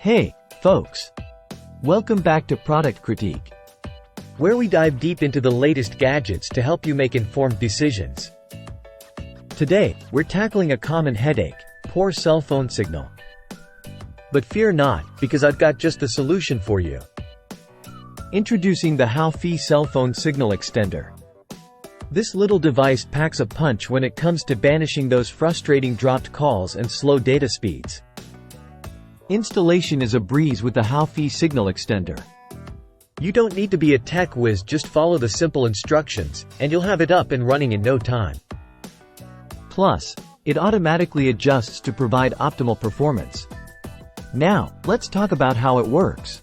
Hey, folks! Welcome back to Product Critique, where we dive deep into the latest gadgets to help you make informed decisions. Today, we're tackling a common headache: poor cell phone signal. But fear not, because I've got just the solution for you. Introducing the Haofy cell phone signal extender. This little device packs a punch when it comes to banishing those frustrating dropped calls and slow data speeds. Installation is a breeze with the Haofy signal extender. You don't need to be a tech whiz, just follow the simple instructions, and you'll have it up and running in no time. Plus, it automatically adjusts to provide optimal performance. Now, let's talk about how it works.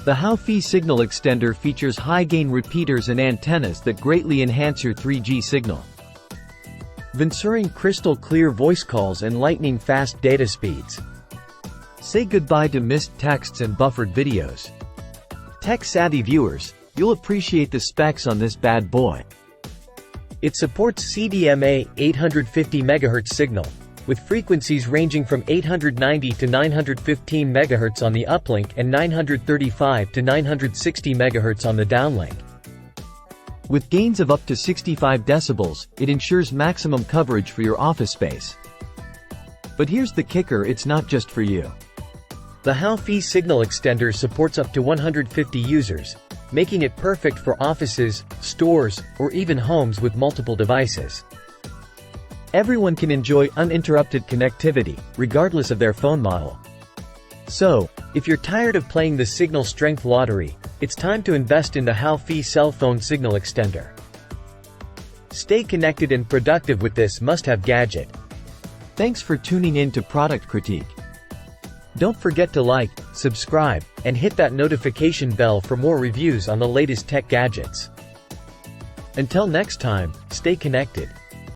The Haofy signal extender features high-gain repeaters and antennas that greatly enhance your 3G signal, ensuring crystal-clear voice calls and lightning-fast data speeds. Say goodbye to missed texts and buffered videos. Tech-savvy viewers, you'll appreciate the specs on this bad boy. It supports CDMA 850 MHz signal, with frequencies ranging from 890 to 915 MHz on the uplink and 935 to 960 MHz on the downlink. With gains of up to 65 decibels, it ensures maximum coverage for your office space. But here's the kicker: it's not just for you. The Haofy signal extender supports up to 150 users, making it perfect for offices, stores, or even homes with multiple devices. Everyone can enjoy uninterrupted connectivity, regardless of their phone model. So, if you're tired of playing the signal strength lottery, it's time to invest in the Haofy cell phone signal extender. Stay connected and productive with this must-have gadget. Thanks for tuning in to Product Critique. Don't forget to like, subscribe, and hit that notification bell for more reviews on the latest tech gadgets. Until next time, stay connected.